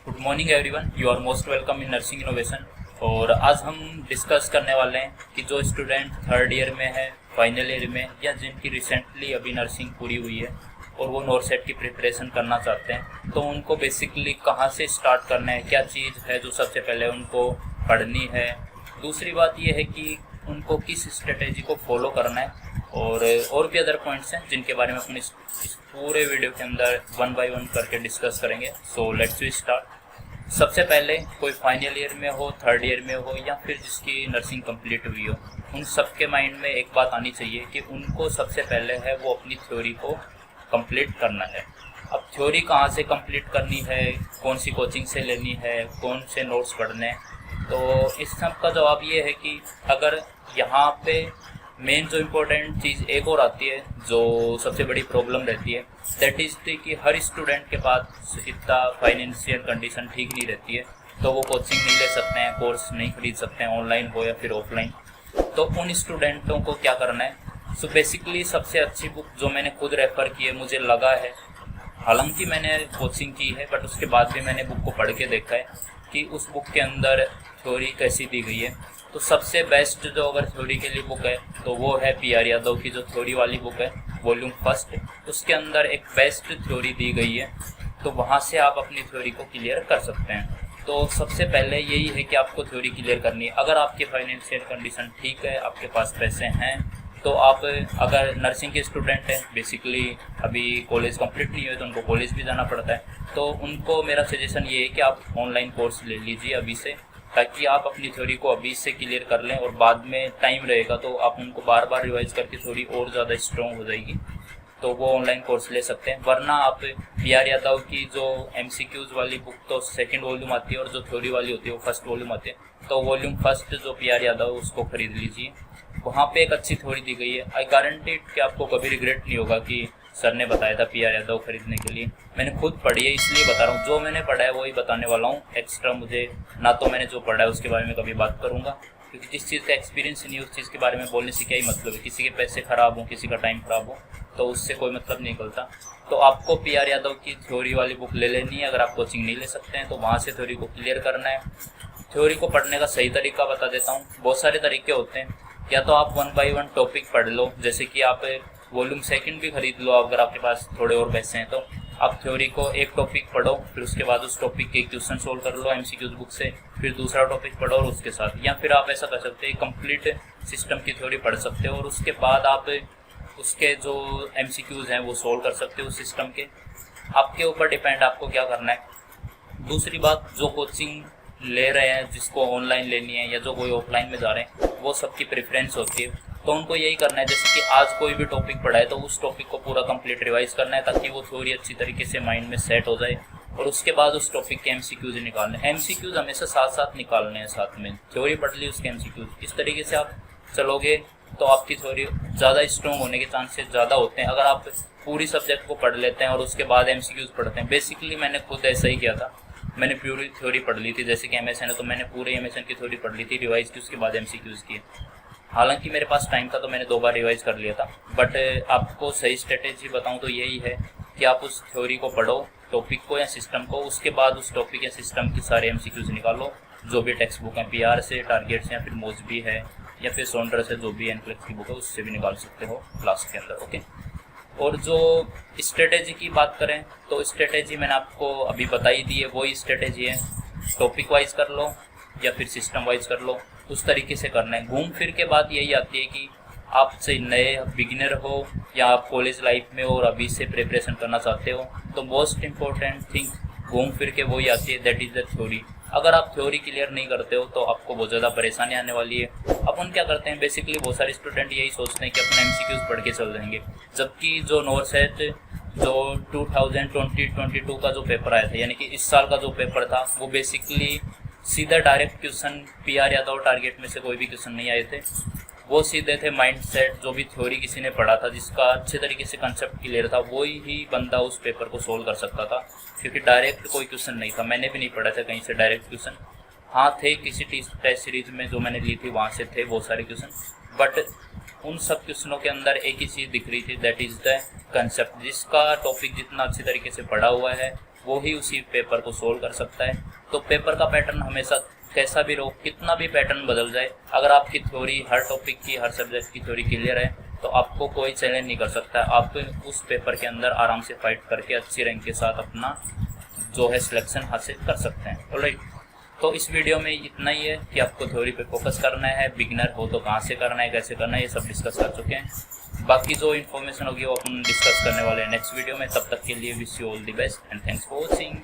Good morning everyone, you are most welcome in nursing innovation. और आज हम discuss करने वाले हैं कि जो स्टूडेंट थर्ड ईयर में है, फाइनल ईयर में, या जिनकी रिसेंटली अभी नर्सिंग पूरी हुई है और वो नॉरसेट की प्रिपरेशन करना चाहते हैं, तो उनको बेसिकली कहाँ से स्टार्ट करना है, क्या चीज़ है जो सबसे पहले उनको पढ़नी है। दूसरी बात यह है कि उनको किस स्ट्रेटेजी को फॉलो करना है, और भी अदर पॉइंट्स हैं जिनके बारे में अपन इस पूरे वीडियो के अंदर वन बाय वन करके डिस्कस करेंगे। So let's we start. सबसे पहले कोई फाइनल ईयर में हो, थर्ड ईयर में हो, या फिर जिसकी नर्सिंग कंप्लीट हुई हो, उन सबके माइंड में एक बात आनी चाहिए कि उनको सबसे पहले है वो अपनी थ्योरी को कंप्लीट करना है। अब थ्योरी कहाँ से कंप्लीट करनी है, कौन सी कोचिंग से लेनी है, कौन से नोट्स पढ़ने हैं, तो इस सब का जवाब ये है कि अगर यहाँ पे मेन जो इम्पोर्टेंट चीज़ एक और आती है जो सबसे बड़ी प्रॉब्लम रहती है, दैट इज़ कि हर स्टूडेंट के पास इतना फाइनेंशियल कंडीशन ठीक नहीं रहती है, तो वो कोचिंग नहीं ले सकते हैं, कोर्स नहीं खरीद सकते हैं, ऑनलाइन हो या फिर ऑफलाइन। तो उन स्टूडेंटों को क्या करना है? सो बेसिकली सबसे अच्छी बुक जो मैंने खुद रेफ़र की है, मुझे लगा है, हालांकि मैंने कोचिंग की है बट उसके बाद भी मैंने बुक को पढ़ के देखा है कि उस बुक के अंदर थ्योरी कैसी दी गई है। तो सबसे बेस्ट जो अगर थ्योरी के लिए बुक है तो वो है पी.आर. यादव की जो थ्योरी वाली बुक है, वॉल्यूम फर्स्ट। उसके अंदर एक बेस्ट थ्योरी दी गई है, तो वहाँ से आप अपनी थ्योरी को क्लियर कर सकते हैं। तो सबसे पहले यही है कि आपको थ्योरी क्लियर करनी है। अगर आपकी फाइनेंशियल कंडीशन ठीक है, आपके पास पैसे हैं, तो आप अगर नर्सिंग के स्टूडेंट हैं, बेसिकली अभी कॉलेज कंप्लीट नहीं हुए तो उनको कॉलेज भी जाना पड़ता है, तो उनको मेरा सजेशन ये है कि आप ऑनलाइन कोर्स ले लीजिए अभी से, ताकि आप अपनी थ्योरी को अभी से क्लियर कर लें और बाद में टाइम रहेगा तो आप उनको बार बार रिवाइज करके थोड़ी और ज़्यादा स्ट्रॉन्ग हो जाएगी, तो वो ऑनलाइन कोर्स ले सकते हैं। वरना आप पी.आर. यादव की जो MCQs वाली बुक तो सेकंड वॉल्यूम आती है और जो थ्योरी वाली होती है वो फर्स्ट वॉल्यूम आती है, तो वॉल्यूम फर्स्ट जो पी.आर. यादव उसको खरीद लीजिए। वहाँ पे एक अच्छी थ्योरी दी गई है। आई गारंटी कि आपको कभी रिग्रेट नहीं होगा कि सर ने बताया था पी.आर. यादव खरीदने के लिए। मैंने खुद पढ़ी है इसलिए बता रहा हूँ, जो मैंने पढ़ा है वही बताने वाला हूँ। एक्स्ट्रा मुझे ना तो मैंने जो पढ़ा है उसके बारे में कभी बात करूँगा, क्योंकि जिस चीज़ का एक्सपीरियंस नहीं है उस चीज़ के बारे में बोलने से क्या ही मतलब है। किसी के पैसे ख़राब हों, किसी का टाइम ख़राब हो, तो उससे कोई मतलब नहीं निकलता। तो आपको पी.आर. यादव की थ्योरी वाली बुक ले लेनी है। अगर आप कोचिंग नहीं ले सकते हैं तो वहाँ से थ्योरी को क्लियर करना है। थ्योरी को पढ़ने का सही तरीका बता देता हूँ। बहुत सारे तरीके होते हैं। या तो आप वन बाय वन टॉपिक पढ़ लो, जैसे कि आप वॉल्यूम सेकंड भी खरीद लो अगर आपके पास थोड़े और पैसे हैं, तो आप थ्योरी को एक टॉपिक पढ़ो, फिर उसके बाद उस टॉपिक के क्वेश्चन सोल्व कर लो MCQs बुक से, फिर दूसरा टॉपिक पढ़ो और उसके साथ। या फिर आप ऐसा कर सकते हैं, कंप्लीट सिस्टम की थ्योरी पढ़ सकते हो और उसके बाद आप उसके जो MCQs हैं वो सोल्व कर सकते हो सिस्टम के। आपके ऊपर डिपेंड आपको क्या करना है। दूसरी बात, जो कोचिंग ले रहे हैं, जिसको ऑनलाइन लेनी है या जो कोई ऑफलाइन में जा रहे हैं, वो सबकी प्रेफरेंस होती है। तो उनको यही करना है, जैसे कि आज कोई भी टॉपिक पढ़ा है तो उस टॉपिक को पूरा कंप्लीट रिवाइज करना है, ताकि वो थ्योरी अच्छी तरीके से माइंड में सेट हो जाए। और उसके बाद उस टॉपिक के MCQs निकालने हैं। MCQs हमेशा साथ साथ निकालने हैं, साथ में थ्योरी पढ़ ली उसके MCQs। इस तरीके से आप चलोगे तो आपकी थ्योरी ज़्यादा स्ट्रॉन्ग होने के चांसेस ज़्यादा होते हैं। अगर आप पूरी सब्जेक्ट को पढ़ लेते हैं और उसके बाद MCQs पढ़ते हैं, बेसिकली मैंने खुद ऐसा ही किया था। मैंने पूरी थ्योरी पढ़ ली थी, जैसे कि MSN है तो मैंने पूरे MSN की थ्योरी पढ़ ली थी, रिवाइज की, उसके बाद MCQs किए। हालांकि मेरे पास टाइम था तो मैंने 2 बार रिवाइज कर लिया था। बट आपको सही स्ट्रेटेजी बताऊं तो यही है कि आप उस थ्योरी को पढ़ो, टॉपिक को या सिस्टम को, उसके बाद उस टॉपिक या सिस्टम की सारे MCQs निकालो, जो भी टेक्स्ट बुक है, PR से, टारगेट से, या फिर मोजबी है, या फिर सोंडर से, जो भी NCLEX की बुक है उससे भी निकाल सकते हो क्लास के अंदर। ओके। और जो स्ट्रेटेजी की बात करें तो स्ट्रेटेजी मैंने आपको अभी बताई दी है, वही स्ट्रेटेजी है। टॉपिक वाइज कर लो या फिर सिस्टम वाइज कर लो, उस तरीके से करना है। घूम फिर के बात यही आती है कि आप से नए बिगिनर हो या आप कॉलेज लाइफ में हो और अभी से प्रिपरेशन करना चाहते हो, तो मोस्ट इम्पोर्टेंट थिंग घूम फिर के वही आती है, दैट इज़ द थ्योरी। अगर आप थ्योरी क्लियर नहीं करते हो तो आपको बहुत ज़्यादा परेशानी आने वाली है। अपन क्या करते हैं, बेसिकली बहुत सारे स्टूडेंट यही सोचते हैं कि अपने MCQs पढ़ के चल जाएंगे, जबकि जो नॉरसेट जो 2022 का जो पेपर आया था, यानी कि इस साल का जो पेपर था, वो बेसिकली सीधा direct question PR. Yadav target में से कोई भी क्वेश्चन नहीं आए थे। वो सीधे थे माइंडसेट, जो भी थ्योरी किसी ने पढ़ा था, जिसका अच्छे तरीके से कंसेप्ट क्लियर था, वही ही बंदा उस पेपर को सोल्व कर सकता था, क्योंकि डायरेक्ट कोई क्वेश्चन नहीं था। मैंने भी नहीं पढ़ा था कहीं से डायरेक्ट क्वेश्चन। हाँ थे, किसी टेस्ट सीरीज में जो मैंने ली थी वहाँ से थे बहुत सारे क्वेश्चन, बट उन सब क्वेश्चनों के अंदर एक ही चीज़ दिख रही थी, दैट इज़ द कंसेप्ट। जिसका टॉपिक जितना अच्छी तरीके से पढ़ा हुआ है वो ही उसी पेपर को सोल्व कर सकता है। तो पेपर का पैटर्न हमेशा कैसा भी रहो, कितना भी पैटर्न बदल जाए, अगर आपकी थ्योरी हर टॉपिक की, हर सब्जेक्ट की थ्योरी क्लियर है तो आपको कोई चैलेंज नहीं कर सकता। आप उस पेपर के अंदर आराम से फाइट करके अच्छी रैंक के साथ अपना जो है सिलेक्शन हासिल कर सकते हैं। ऑलराइट, तो इस वीडियो में इतना ही है कि आपको थ्योरी पे फोकस करना है, बिगिनर हो तो कहाँ से करना है, कैसे करना है, ये सब डिस्कस कर चुके हैं। बाकी जो इन्फॉर्मेशन होगी वो अपन डिस्कस करने वाले हैं नेक्स्ट वीडियो में। तब तक के लिए wish you all the best and thanks for watching.